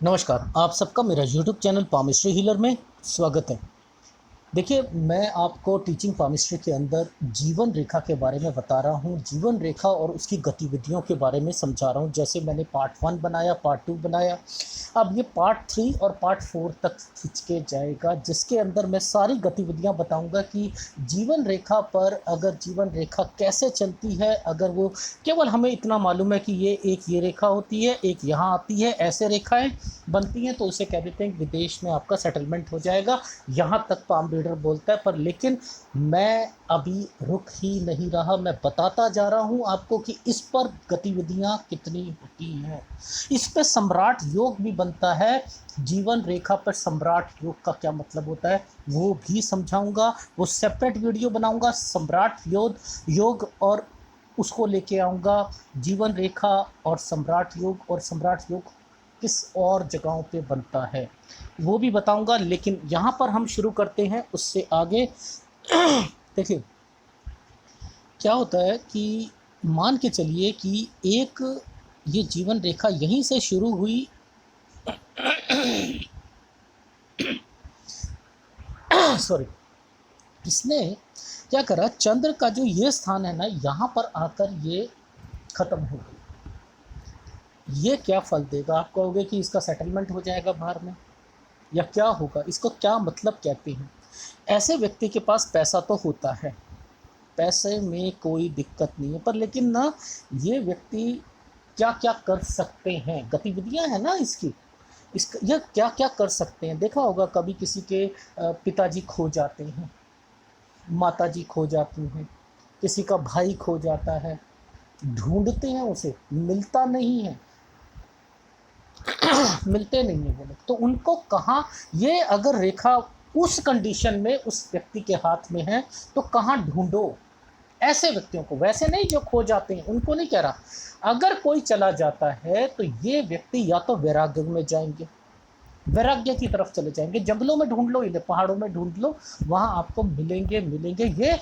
नमस्कार, आप सबका मेरा यूट्यूब चैनल पामिस्ट्री हीलर में स्वागत है। देखिए, मैं आपको टीचिंग पामिस्ट्री के अंदर जीवन रेखा के बारे में बता रहा हूँ। जीवन रेखा और उसकी गतिविधियों के बारे में समझा रहा हूँ। जैसे मैंने पार्ट 1 बनाया, पार्ट 2 बनाया, अब ये पार्ट 3 और पार्ट 4 तक खींच के जाएगा, जिसके अंदर मैं सारी गतिविधियाँ बताऊँगा कि जीवन रेखा पर अगर जीवन रेखा कैसे चलती है। अगर वो केवल हमें इतना मालूम है कि ये रेखा होती है, एक यहाँ आती है, ऐसे रेखाएँ बनती हैं, तो उसे कह देते हैं विदेश में आपका सेटलमेंट हो जाएगा। यहाँ तक पाम रीडर बोलता है। पर लेकिन मैं अभी रुक ही नहीं रहा, मैं बताता जा रहा हूँ आपको कि इस पर गतिविधियाँ कितनी होती हैं। इस पे सम्राट योग भी बनता है। जीवन रेखा पर सम्राट योग का क्या मतलब होता है वो भी समझाऊंगा। वो सेपरेट वीडियो बनाऊंगा, सम्राट योग और उसको लेके आऊँगा। जीवन रेखा और सम्राट योग किस और जगहों पे बनता है वो भी बताऊंगा। लेकिन यहाँ पर हम शुरू करते हैं उससे आगे। देखिए, क्या होता है कि मान के चलिए कि एक ये जीवन रेखा यहीं से शुरू हुई। सॉरी। इसने क्या करा, चंद्र का जो ये स्थान है ना, यहाँ पर आकर ये खत्म हो गई। ये क्या फल देगा? आप कहोगे कि इसका सेटलमेंट हो जाएगा बाहर में, या क्या होगा, इसको क्या मतलब कहते हैं। ऐसे व्यक्ति के पास पैसा तो होता है, पैसे में कोई दिक्कत नहीं है, पर लेकिन ना ये व्यक्ति क्या क्या कर सकते हैं, गतिविधियां हैं ना इसकी, इसका यह क्या क्या कर सकते हैं। देखा होगा कभी किसी के पिताजी खो जाते हैं, माताजी खो जाती हैं, किसी का भाई खो जाता है, ढूंढते हैं उसे, मिलता नहीं है, मिलते नहीं है वो लोग, तो उनको कहाँ, ये अगर रेखा उस कंडीशन में उस व्यक्ति के हाथ में है तो कहाँ ढूंढो ऐसे व्यक्तियों को। वैसे नहीं जो खो जाते हैं उनको नहीं कह रहा। अगर कोई चला जाता है तो ये व्यक्ति या तो वैराग्य में जाएंगे, वैराग्य की तरफ चले जाएंगे। जंगलों में ढूंढ लो, इन्हें पहाड़ों में ढूंढ लो, वहाँ आपको मिलेंगे मिलेंगे। ये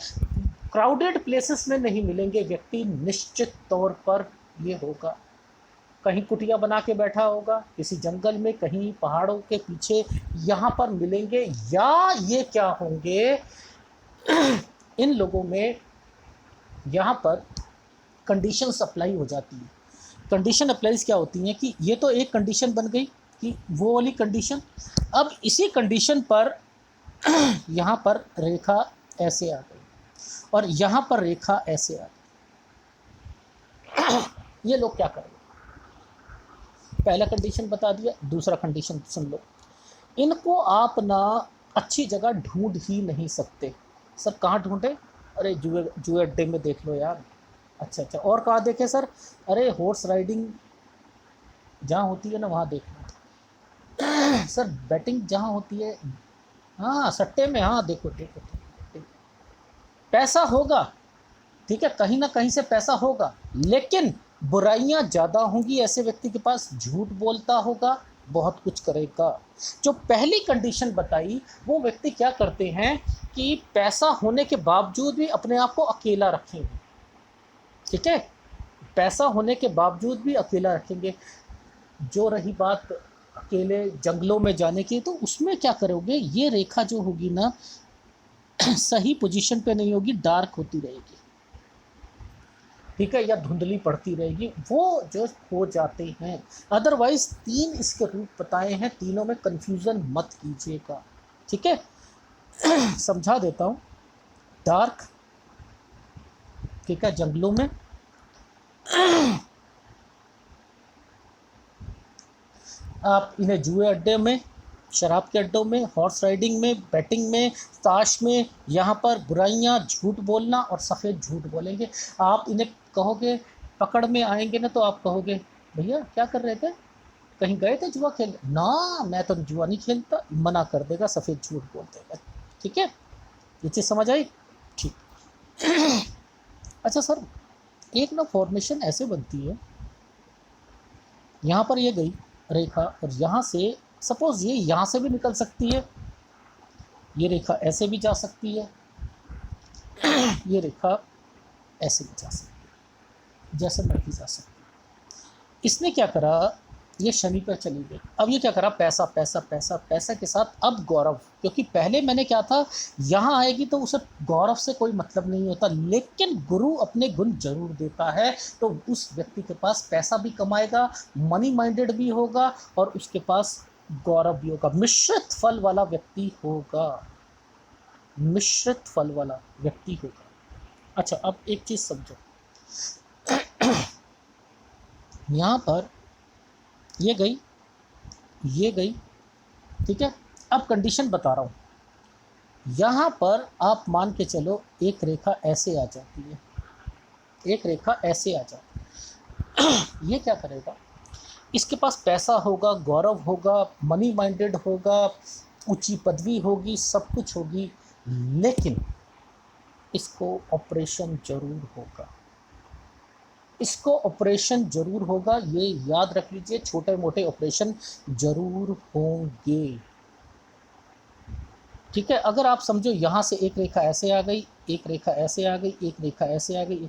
क्राउडेड प्लेसेस में नहीं मिलेंगे व्यक्ति, निश्चित तौर पर ये होगा। कहीं कुटिया बना के बैठा होगा किसी जंगल में, कहीं पहाड़ों के पीछे, यहाँ पर मिलेंगे। या ये क्या होंगे, इन लोगों में यहाँ पर कंडीशंस अप्लाई हो जाती है। कंडीशन अप्लाइज क्या होती हैं कि ये तो एक कंडीशन बन गई कि वो वाली कंडीशन, अब इसी कंडीशन पर यहाँ पर रेखा ऐसे आ गई और यहाँ पर रेखा ऐसे आ गई। ये लोग क्या करेंगे? पहला कंडीशन बता दिया, दूसरा कंडीशन सुन लो। इनको आप ना अच्छी जगह ढूंढ ही नहीं सकते। सर कहाँ ढूंढे? अरे जुए जुए अड्डे में देख लो यार। अच्छा अच्छा, और कहाँ देखे सर? अरे हॉर्स राइडिंग जहाँ होती है ना वहाँ देख लो। सर बैटिंग जहाँ होती है, हाँ सट्टे में, हाँ देखो देखो देखो। पैसा होगा, ठीक है, कहीं ना कहीं से पैसा होगा, लेकिन बुराइयां ज़्यादा होंगी ऐसे व्यक्ति के पास। झूठ बोलता होगा, बहुत कुछ करेगा। जो पहली कंडीशन बताई, वो व्यक्ति क्या करते हैं कि पैसा होने के बावजूद भी अपने आप को अकेला रखेंगे। ठीक है, पैसा होने के बावजूद भी अकेला रखेंगे। जो रही बात अकेले जंगलों में जाने की, तो उसमें क्या करोगे, ये रेखा जो होगी ना सही पोजीशन पे नहीं होगी, डार्क होती रहेगी, ठीक है, या धुंधली पड़ती रहेगी, वो जो हो जाते हैं। अदरवाइज 3 इसके रूप बताए हैं, तीनों में कंफ्यूजन मत कीजिएगा, ठीक है। समझा देता हूँ। डार्क, ठीक है, जंगलों में, आप इन्हें जुए अड्डे में, शराब के अड्डों में, हॉर्स राइडिंग में, बैटिंग में, ताश में, यहाँ पर बुराइयाँ, झूठ बोलना और सफ़ेद झूठ बोलेंगे। आप इन्हें कहोगे, पकड़ में आएंगे ना, तो आप कहोगे भैया क्या कर रहे थे, कहीं गए थे जुआ खेल? ना, मैं तो जुआ नहीं खेलता, मना कर देगा, सफ़ेद झूठ बोल देगा। ठीक है, ये चीज़ समझ आई? ठीक। अच्छा सर, एक ना फॉर्मेशन ऐसे बनती है, यहाँ पर ये गई रेखा और यहाँ से सपोज ये यहाँ से भी निकल सकती है, ये रेखा ऐसे भी जा सकती है, ये रेखा ऐसे भी जा सकती है, जैसे मर्जी जा सकती है। इसने क्या करा, ये शनि पर चली गई। अब ये क्या करा, पैसा पैसा पैसा पैसा के साथ अब गौरव, क्योंकि पहले मैंने क्या था, यहाँ आएगी तो उसे गौरव से कोई मतलब नहीं होता, लेकिन गुरु अपने गुण जरूर देता है, तो उस व्यक्ति के पास पैसा भी कमाएगा, मनी माइंडेड भी होगा और उसके पास गौरव भी होगा, मिश्रित फल वाला व्यक्ति होगा, मिश्रित फल वाला व्यक्ति होगा। अच्छा, अब एक चीज समझो, यहाँ पर ये गई, ये गई, ठीक है। अब कंडीशन बता रहा हूँ, यहाँ पर आप मान के चलो एक रेखा ऐसे आ जाती है, एक रेखा ऐसे आ जाती है। ये क्या करेगा, इसके पास पैसा होगा, गौरव होगा, मनी माइंडेड होगा, ऊंची पदवी होगी, सब कुछ होगी, लेकिन इसको ऑपरेशन जरूर होगा, इसको ऑपरेशन जरूर होगा, ये याद रख लीजिए, छोटे मोटे ऑपरेशन जरूर होंगे, ठीक है। अगर आप समझो यहाँ से एक रेखा ऐसे आ गई, एक रेखा ऐसे आ गई, एक रेखा ऐसे आ गई,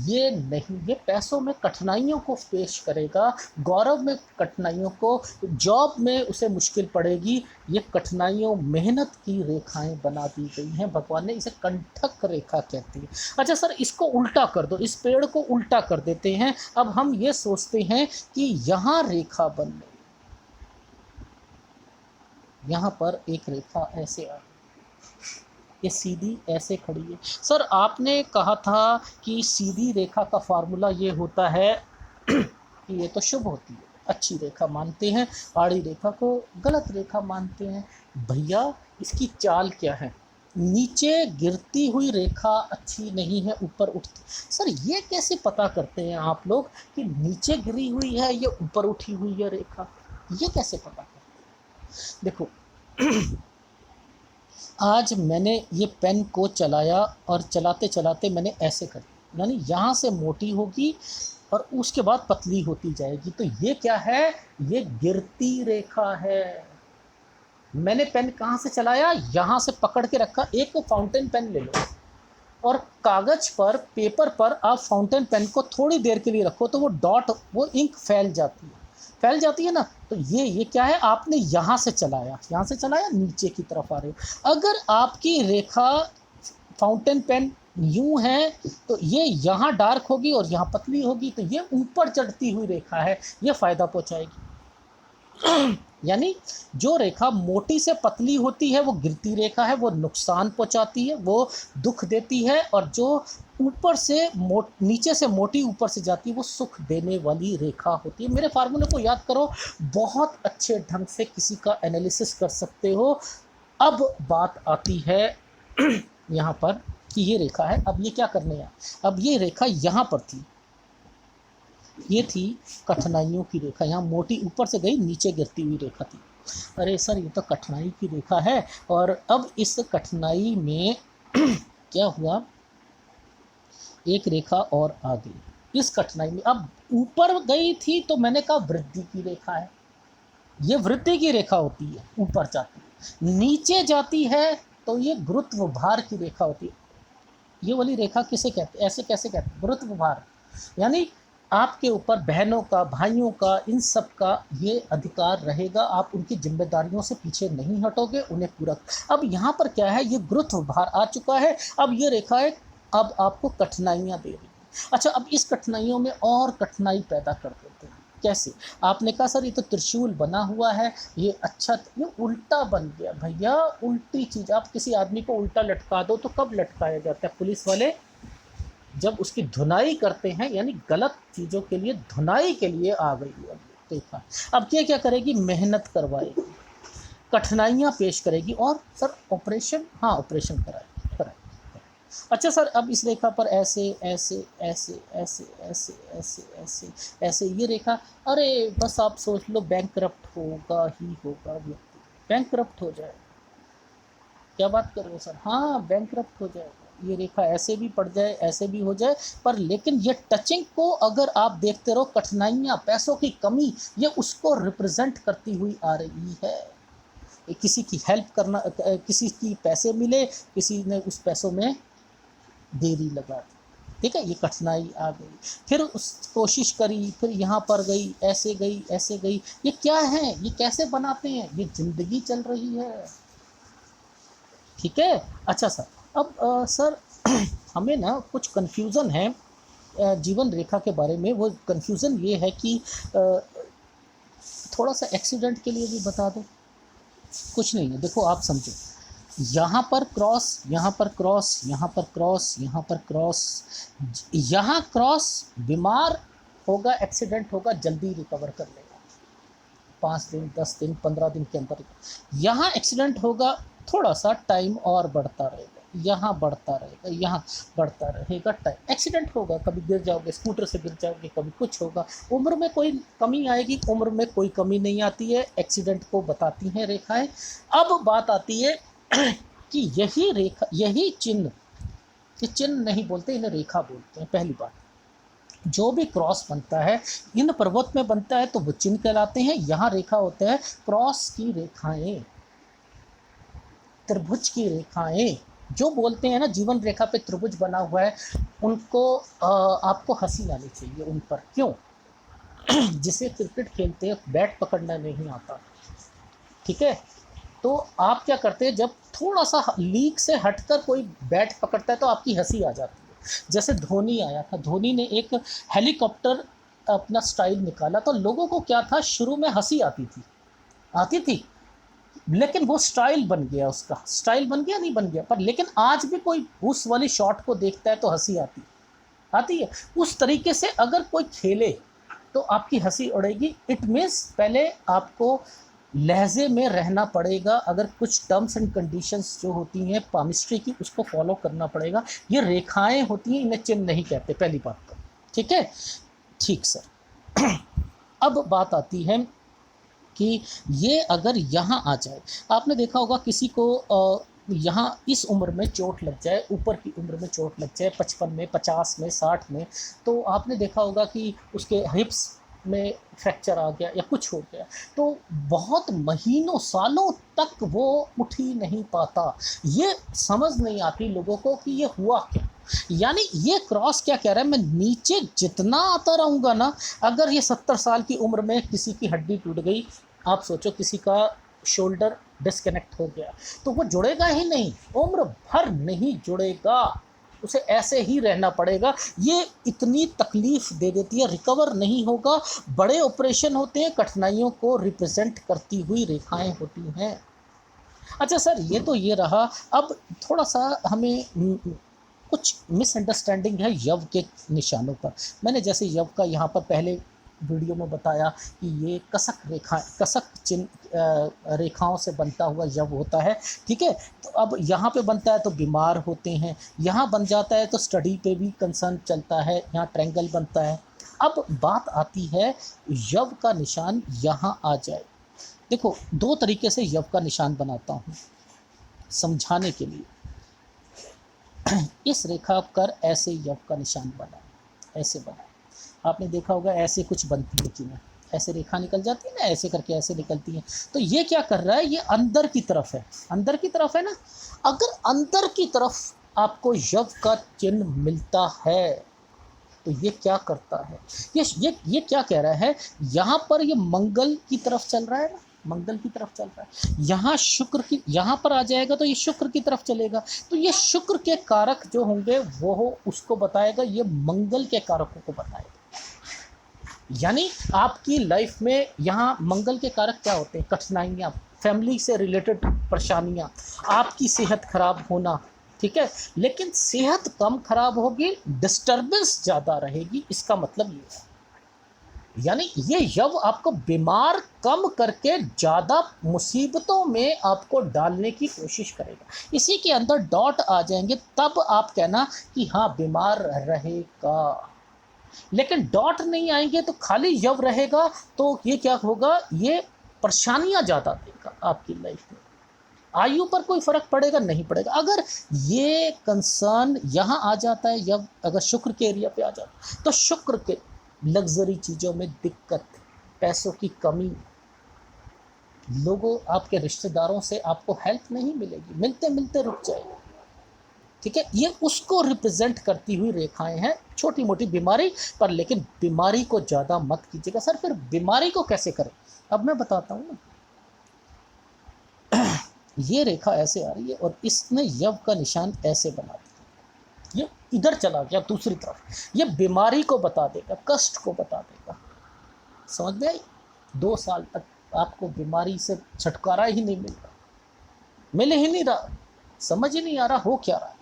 ये नहीं, ये पैसों में कठिनाइयों को पेश करेगा, गौरव में कठिनाइयों को, जॉब में उसे मुश्किल पड़ेगी, ये कठिनाइयों मेहनत की रेखाएं बना दी गई हैं, भगवान ने इसे कंठक रेखा कहती है। अच्छा सर, इसको उल्टा कर दो, इस पेड़ को उल्टा कर देते हैं, अब हम ये सोचते हैं कि यहाँ रेखा बन गई, यहाँ पर एक रेखा ऐसे आ गई, ये सीधी ऐसे खड़ी है। सर आपने कहा था कि सीधी रेखा का फार्मूला ये होता है कि ये तो शुभ होती है, अच्छी रेखा मानते हैं, आड़ी रेखा को गलत रेखा मानते हैं। भैया इसकी चाल क्या है, नीचे गिरती हुई रेखा अच्छी नहीं है, ऊपर उठती। सर ये कैसे पता करते हैं आप लोग कि नीचे गिरी हुई है या ऊपर उठी हुई है रेखा, ये कैसे पता करते हैं? देखो आज मैंने ये पेन को चलाया और चलाते चलाते मैंने ऐसे कर दिया, यानी यहाँ से मोटी होगी और उसके बाद पतली होती जाएगी, तो ये क्या है, ये गिरती रेखा है। मैंने पेन कहाँ से चलाया, यहाँ से पकड़ के रखा, एक तो फाउंटेन पेन ले लो और कागज पर, पेपर पर आप फाउंटेन पेन को थोड़ी देर के लिए रखो, तो वो डॉट, वो इंक फैल जाती है, फैल जाती है ना, तो ये क्या है, आपने यहाँ से चलाया, यहाँ से चलाया, नीचे की तरफ आ रहे हो। अगर आपकी रेखा फाउंटेन पेन यूं है तो ये यहाँ डार्क होगी और यहाँ पतली होगी, तो ये ऊपर चढ़ती हुई रेखा है, ये फायदा पहुँचाएगी। यानी जो रेखा मोटी से पतली होती है वो गिरती रेखा है, वो नुकसान पहुंचाती है, वो दुख देती है, और जो ऊपर से नीचे से मोटी ऊपर से जाती है वो सुख देने वाली रेखा होती है। मेरे फार्मूले को याद करो, बहुत अच्छे ढंग से किसी का एनालिसिस कर सकते हो। अब बात आती है यहाँ पर कि ये रेखा है, अब ये क्या करने है, अब ये रेखा यहाँ पर थी, ये थी कठिनाइयों की रेखा, यहाँ मोटी ऊपर से गई, नीचे गिरती हुई रेखा थी। अरे सर ये तो कठिनाई की रेखा है, और अब इस कठिनाई में क्या हुआ, एक रेखा और आ गई इस कठिनाई में, अब ऊपर गई थी तो मैंने कहा वृद्धि की रेखा है, ये वृद्धि की रेखा होती है, ऊपर जाती है, नीचे जाती है तो ये गुरुत्व भार की रेखा होती है। ये वाली रेखा किसे कहते हैं, ऐसे कैसे कहते हैं, गुरुत्व भार, यानी आपके ऊपर बहनों का, भाइयों का, इन सब का ये अधिकार रहेगा, आप उनकी जिम्मेदारियों से पीछे नहीं हटोगे, उन्हें पूरा। अब यहाँ पर क्या है, ये गुरुत्व भार आ चुका है, अब ये रेखा है, अब आपको कठिनाइयाँ दे रही है। अच्छा, अब इस कठिनाइयों में और कठिनाई पैदा कर देते हैं, कैसे? आपने कहा सर ये तो त्रिशूल बना हुआ है, ये अच्छा, ये उल्टा बन गया। भैया उल्टी चीज़, आप किसी आदमी को उल्टा लटका दो तो कब लटकाया जाता है, पुलिस वाले जब उसकी धुनाई करते हैं, यानी गलत चीज़ों के लिए धुनाई के लिए आ गई है। देखा, अब ये क्या करेगी, मेहनत करवाएगी, कठिनाइयाँ पेश करेगी, और सर ऑपरेशन, हाँ ऑपरेशन कराएगी। अच्छा सर, अब इस रेखा पर ऐसे ऐसे ऐसे ऐसे ऐसे ऐसे ऐसे ऐसे ये रेखा, अरे बस आप सोच लो बैंकरप्ट होगा ही होगा, व्यक्ति बैंकरप्ट हो जाए। क्या बात कर रहे हो सर, हाँ बैंकरप्ट हो जाएगा, ये रेखा ऐसे भी पड़ जाए, ऐसे भी हो जाए, पर लेकिन ये टचिंग को अगर आप देखते रहो, कठिनाइयाँ, पैसों की कमी, ये उसको रिप्रेजेंट करती हुई आ रही है। किसी की हेल्प करना, किसी की पैसे मिले, किसी ने उस पैसों में देरी लगा दी, ठीक है, ये कठिनाई आ गई, फिर उस कोशिश करी, फिर यहाँ पर गई, ऐसे गई, ऐसे गई। ये क्या है, ये कैसे बनाते हैं, ये ज़िंदगी चल रही है। ठीक है। अच्छा सर, अब सर हमें ना कुछ कन्फ्यूज़न है जीवन रेखा के बारे में। वो कन्फ्यूज़न ये है कि थोड़ा सा एक्सीडेंट के लिए भी बता दो। कुछ नहीं है, देखो आप समझो, यहाँ पर क्रॉस, यहाँ पर क्रॉस, यहाँ पर क्रॉस, यहाँ पर क्रॉस, यहाँ क्रॉस, बीमार होगा, एक्सीडेंट होगा, जल्दी रिकवर कर लेगा, 5 दिन, 10 दिन, 15 दिन के अंदर। यहाँ एक्सीडेंट होगा, थोड़ा सा टाइम और बढ़ता रहेगा, यहाँ बढ़ता रहेगा, यहाँ बढ़ता रहेगा टाइम। एक्सीडेंट होगा, कभी गिर जाओगे, स्कूटर से गिर जाओगे, कभी कुछ होगा। उम्र में कोई कमी आएगी? उम्र में कोई कमी नहीं आती है, एक्सीडेंट को बताती हैं रेखाएं। अब बात आती है कि यही रेखा, यही चिन्ह, ये चिन्ह नहीं बोलते, इन्हें रेखा बोलते हैं। पहली बात, जो भी क्रॉस बनता है इन पर्वत में बनता है तो वो चिन्ह कहलाते हैं। यहाँ रेखा होता है, क्रॉस की रेखाएं, त्रिभुज की रेखाएं, जो बोलते हैं ना जीवन रेखा पे त्रिभुज बना हुआ है, उनको आपको हंसी आनी चाहिए उन पर। क्यों? जिसे क्रिकेट खेलते हैं बैट पकड़ना नहीं आता, ठीक है, तो आप क्या करते हैं, जब थोड़ा सा लीक से हटकर कोई बैट पकड़ता है तो आपकी हंसी आ जाती है। जैसे धोनी आया था, धोनी ने एक हेलीकॉप्टर अपना स्टाइल निकाला, तो लोगों को क्या था, शुरू में हंसी आती थी, लेकिन वो स्टाइल बन गया, उसका स्टाइल बन गया, नहीं बन गया, पर लेकिन आज भी कोई उस वाली शॉट को देखता है तो हंसी आती है। उस तरीके से अगर कोई खेले तो आपकी हंसी उड़ेगी। इट मीन्स पहले आपको लहजे में रहना पड़ेगा, अगर कुछ टर्म्स एंड कंडीशंस जो होती हैं पामिस्ट्री की, उसको फॉलो करना पड़ेगा। ये रेखाएं होती हैं, इन्हें चिन्ह नहीं कहते, पहली बात तो। ठीक है, ठीक सर। अब बात आती है कि ये अगर यहाँ आ जाए, आपने देखा होगा किसी को यहाँ इस उम्र में चोट लग जाए, ऊपर की उम्र में चोट लग जाए, 55 में, 50 में, 60 में, तो आपने देखा होगा कि उसके हिप्स में फ्रैक्चर आ गया या कुछ हो गया, तो बहुत महीनों सालों तक वो उठ ही नहीं पाता। ये समझ नहीं आती लोगों को कि ये हुआ क्या। यानी ये क्रॉस क्या कह रहा है, मैं नीचे जितना आता रहूँगा ना, अगर ये 70 साल की उम्र में किसी की हड्डी टूट गई, आप सोचो किसी का शोल्डर डिस्कनेक्ट हो गया, तो वो जुड़ेगा ही नहीं, उम्र भर नहीं जुड़ेगा, उसे ऐसे ही रहना पड़ेगा। ये इतनी तकलीफ़ दे देती है, रिकवर नहीं होगा। बड़े ऑपरेशन होते हैं, कठिनाइयों को रिप्रेजेंट करती हुई रेखाएं होती हैं। अच्छा सर, ये तो ये रहा। अब थोड़ा सा हमें कुछ मिसअंडरस्टैंडिंग है यव के निशानों पर। मैंने जैसे यव का यहाँ पर पहले वीडियो में बताया कि ये कसक रेखा, कसक चिन्ह रेखाओं से बनता हुआ यव होता है। ठीक है, तो अब यहाँ पे बनता है तो बीमार होते हैं, यहाँ बन जाता है तो स्टडी पे भी कंसर्न चलता है, यहाँ ट्रायंगल बनता है। अब बात आती है यव का निशान यहाँ आ जाए। देखो, दो तरीके से यव का निशान बनाता हूँ समझाने के लिए। इस रेखा पर ऐसे यव का निशान बना, ऐसे बना, आपने देखा होगा ऐसे कुछ बनती है चिन्ह, ऐसे रेखा निकल जाती है ना, ऐसे करके ऐसे निकलती है। तो ये क्या कर रहा है, ये अंदर की तरफ है, अंदर की तरफ है ना। अगर अंदर की तरफ आपको यव का चिन्ह मिलता है तो ये क्या करता है, ये क्या कह रहा है, यहाँ पर ये मंगल की तरफ चल रहा है ना, मंगल की तरफ चल रहा है, यहाँ शुक्र की, यहाँ पर आ जाएगा तो ये शुक्र की तरफ चलेगा, तो ये शुक्र के कारक जो होंगे वो उसको बताएगा, ये मंगल के कारकों को बताएगा। यानी आपकी लाइफ में यहाँ मंगल के कारक क्या होते हैं, कठिनाइयाँ, फैमिली से रिलेटेड परेशानियाँ, आपकी सेहत खराब होना, ठीक है, लेकिन सेहत कम खराब होगी, डिस्टर्बेंस ज़्यादा रहेगी, इसका मतलब ये है। यानी ये यव आपको बीमार कम करके ज़्यादा मुसीबतों में आपको डालने की कोशिश करेगा। इसी के अंदर डॉट आ जाएंगे, तब आप कहना कि हाँ बीमार रहेगा। लेकिन डॉट नहीं आएंगे तो खाली यव रहेगा, तो ये क्या होगा, ये परेशानियां ज़्यादा देगा आपकी लाइफ में। आयु पर कोई फ़र्क पड़ेगा नहीं पड़ेगा। अगर ये कंसर्न यहाँ आ जाता है, यव अगर शुक्र के एरिया पे आ जाता है, तो शुक्र के लग्जरी चीज़ों में दिक्कत, पैसों की कमी, लोगों, आपके रिश्तेदारों से आपको हेल्प नहीं मिलेगी, मिलते मिलते रुक जाएगी। ठीक है, ये उसको रिप्रेजेंट करती हुई रेखाएं हैं, छोटी मोटी बीमारी पर, लेकिन बीमारी को ज़्यादा मत कीजिएगा। सर फिर बीमारी को कैसे करें? अब मैं बताता हूँ ना। ये रेखा ऐसे आ रही है और इसने यव का निशान ऐसे बना दिया, ये इधर चला गया दूसरी तरफ, ये बीमारी को बता देगा, कष्ट को बता देगा। समझ में आई? 2 साल तक आपको बीमारी से छुटकारा ही नहीं मिल रहा, मिल ही नहीं रहा, समझ ही नहीं आ रहा हो क्या रहा है।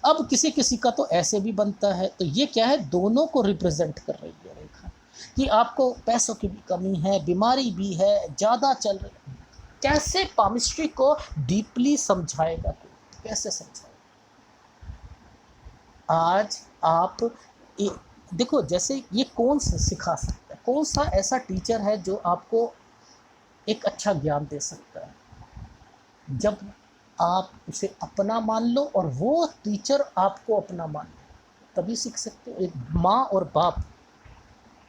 अब किसी किसी का तो ऐसे भी बनता है, तो ये क्या है, दोनों को रिप्रेजेंट कर रही है रेखा, कि आपको पैसों की भी कमी है, बीमारी भी है, ज़्यादा चल रही है। कैसे पामिस्ट्री को डीपली समझाएगा, कैसे समझाएगा? आज आप देखो, जैसे ये कौन सा सिखा सकता है, कौन सा ऐसा टीचर है जो आपको एक अच्छा ज्ञान दे सकता है? जब आप उसे अपना मान लो और वो टीचर आपको अपना मान लो, तभी सीख सकते हो। एक माँ और बाप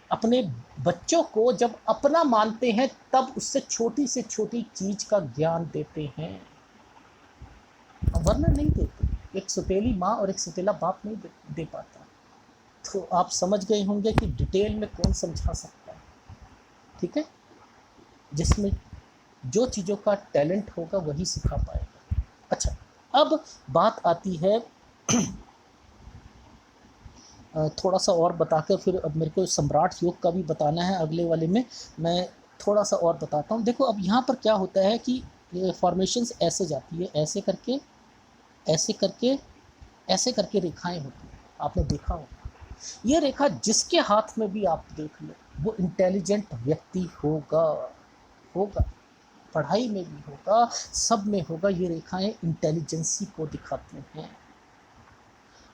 अपने बच्चों को जब अपना मानते हैं, तब उससे छोटी से छोटी चीज़ का ज्ञान देते हैं, वरना नहीं देते। एक सौतेली माँ और एक सौतेला बाप नहीं दे पाता। तो आप समझ गए होंगे कि डिटेल में कौन समझा सकता है, ठीक है? जिसमें जो चीज़ों का टैलेंट होगा वही सिखा पाएगा। अच्छा, अब बात आती है थोड़ा सा और बताकर फिर अब मेरे को सम्राट योग का भी बताना है, अगले वाले में मैं थोड़ा सा और बताता हूँ। देखो अब यहाँ पर क्या होता है कि ये फॉर्मेशंस ऐसे जाती है, ऐसे करके ऐसे करके ऐसे करके रेखाएं होती हैं, आपने देखा होगा। ये रेखा जिसके हाथ में भी आप देख लो, वो इंटेलिजेंट व्यक्ति होगा, पढ़ाई में भी होगा, सब में होगा। ये रेखाएं इंटेलिजेंसी को दिखाती हैं,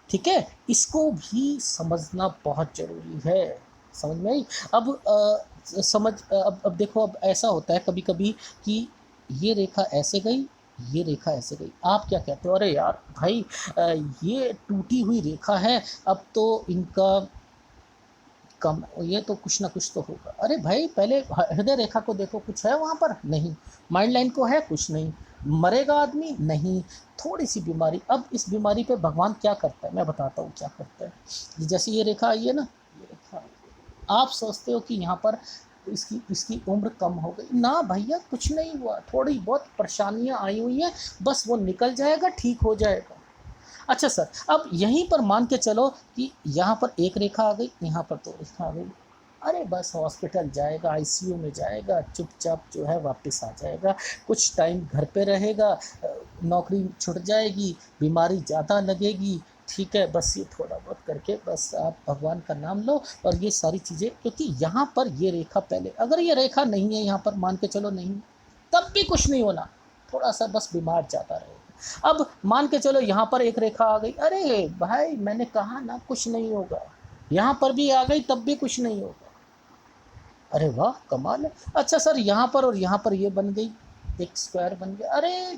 ठीक है? इसको भी समझना बहुत ज़रूरी है। समझ में आई? अब अब देखो, अब ऐसा होता है कभी कभी कि ये रेखा ऐसे गई, ये रेखा ऐसे गई, आप क्या कहते हो? अरे यार भाई, ये टूटी हुई रेखा है, अब तो इनका कम, ये तो कुछ ना कुछ तो होगा। अरे भाई, पहले हृदय रेखा को देखो, कुछ है वहाँ पर? नहीं। माइंड लाइन को है? कुछ नहीं। मरेगा आदमी? नहीं। थोड़ी सी बीमारी। अब इस बीमारी पे भगवान क्या करता है, मैं बताता हूँ क्या करता है। जैसे ये रेखा आई है ना, ये रेखा, आप सोचते हो कि यहाँ पर इसकी इसकी उम्र कम हो गई ना? भैया कुछ नहीं हुआ, थोड़ी बहुत परेशानियाँ आई हुई हैं, बस वो निकल जाएगा, ठीक हो जाएगा। अच्छा सर, अब यहीं पर मान के चलो कि यहाँ पर एक रेखा आ गई, यहाँ पर 2 रेखा आ गई, अरे बस हॉस्पिटल जाएगा, आईसीयू में जाएगा, चुपचाप जो है वापस आ जाएगा, कुछ टाइम घर पे रहेगा, नौकरी छूट जाएगी, बीमारी ज़्यादा लगेगी, ठीक है? बस ये थोड़ा बहुत करके बस आप भगवान का नाम लो और ये सारी चीज़ें, क्योंकि यहाँ पर ये रेखा पहले, अगर ये रेखा नहीं है यहाँ पर, मान के चलो नहीं, तब भी कुछ नहीं होना, थोड़ा सा बस बीमार ज़्यादा रहेगा। अब मान के चलो यहाँ पर एक रेखा आ गई, अरे भाई मैंने कहा ना कुछ नहीं होगा, यहाँ पर भी आ गई तब भी कुछ नहीं होगा, अरे वाह कमाल है। अच्छा सर, यहाँ पर और यहाँ पर ये बन गई, एक स्क्वायर बन गया, अरे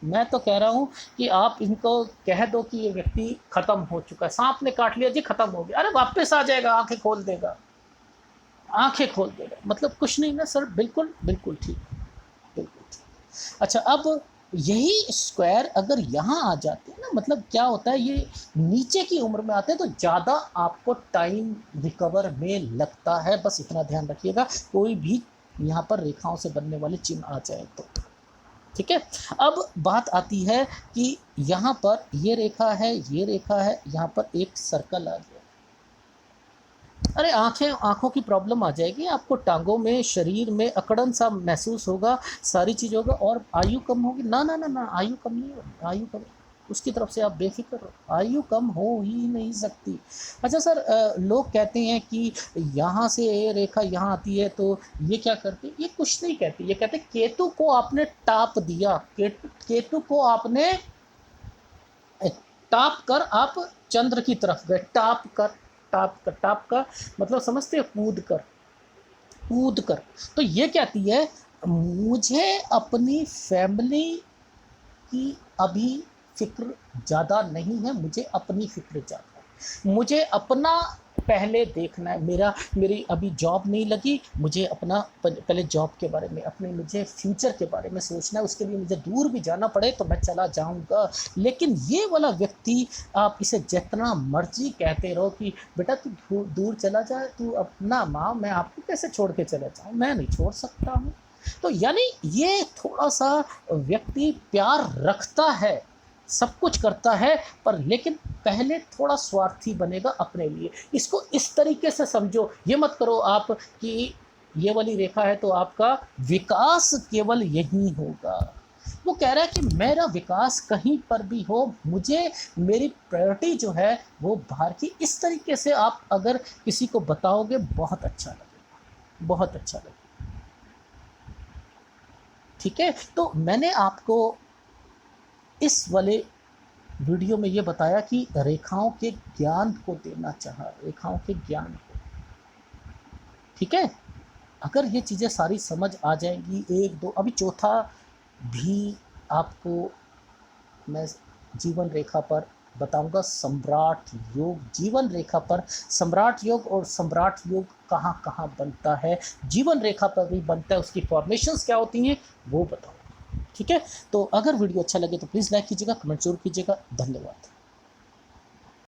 मैं तो कह रहा हूँ कि आप इनको कह दो कि ये व्यक्ति खत्म हो चुका है, सांप ने काट लिया जी, खत्म हो गया, अरे वापस आ जाएगा, आंखें खोल देगा, आंखें खोल देगा, मतलब कुछ नहीं ना सर? बिल्कुल बिल्कुल ठीक, बिल्कुल ठीक। अच्छा, अब यही स्क्वायर अगर यहाँ आ जाते हैं ना, मतलब क्या होता है, ये नीचे की उम्र में आते हैं तो ज़्यादा आपको टाइम रिकवर में लगता है, बस इतना ध्यान रखिएगा, कोई भी यहाँ पर रेखाओं से बनने वाले चिन्ह आ जाए तो, ठीक है? अब बात आती है कि यहाँ पर ये रेखा है, ये रेखा है, यहाँ पर एक सर्कल आ गया, अरे आँखों की प्रॉब्लम आ जाएगी आपको, टांगों में, शरीर में अकड़न सा महसूस होगा, सारी चीज़ होगा, और आयु कम होगी। ना ना ना ना, आयु कम नहीं होगी, आयु कम उसकी तरफ से आप बेफिक्र हो, आयु कम हो ही नहीं सकती। अच्छा सर, लोग कहते हैं कि यहाँ से ये रेखा यहाँ आती है तो ये क्या करती? ये कुछ नहीं कहती, ये कहते केतु को आपने टाप दिया, केतु को आपने टाप कर आप चंद्र की तरफ गए, टाप का मतलब समझते हो? कूद कर। तो ये कहती है मुझे अपनी फैमिली की अभी फिक्र ज़्यादा नहीं है, मुझे अपनी फिक्र ज़्यादा है, मुझे अपना पहले देखना है। मेरी अभी जॉब नहीं लगी, मुझे अपना पहले जॉब के बारे में, अपने मुझे फ्यूचर के बारे में सोचना है। उसके लिए मुझे दूर भी जाना पड़े तो मैं चला जाऊंगा। लेकिन ये वाला व्यक्ति, आप इसे जितना मर्जी कहते रहो कि बेटा तू दूर चला जाए, तू अपना माँ, मैं आपको कैसे छोड़ के चला जाऊँ, मैं नहीं छोड़ सकता हूँ। तो यानी ये थोड़ा सा व्यक्ति प्यार रखता है, सब कुछ करता है, पर लेकिन पहले थोड़ा स्वार्थी बनेगा अपने लिए। इसको इस तरीके से समझो, ये मत करो आप कि ये वाली रेखा है तो आपका विकास केवल यही होगा। वो कह रहा है कि मेरा विकास कहीं पर भी हो, मुझे मेरी प्रायोरिटी जो है वो बाहर की। इस तरीके से आप अगर किसी को बताओगे बहुत अच्छा लगेगा, बहुत अच्छा लगेगा। ठीक है, तो मैंने आपको इस वाले वीडियो में ये बताया कि रेखाओं के ज्ञान को देना चाहा, रेखाओं के ज्ञान को। ठीक है, अगर ये चीज़ें सारी समझ आ जाएंगी, एक दो, अभी चौथा भी आपको मैं जीवन रेखा पर बताऊंगा, सम्राट योग। जीवन रेखा पर सम्राट योग, और सम्राट योग कहाँ कहाँ बनता है, जीवन रेखा पर भी बनता है, उसकी फॉर्मेशंस क्या होती हैं वो बताऊंगा। ठीक है, तो अगर वीडियो अच्छा लगे तो प्लीज़ लाइक कीजिएगा, कमेंट जरूर कीजिएगा। धन्यवाद।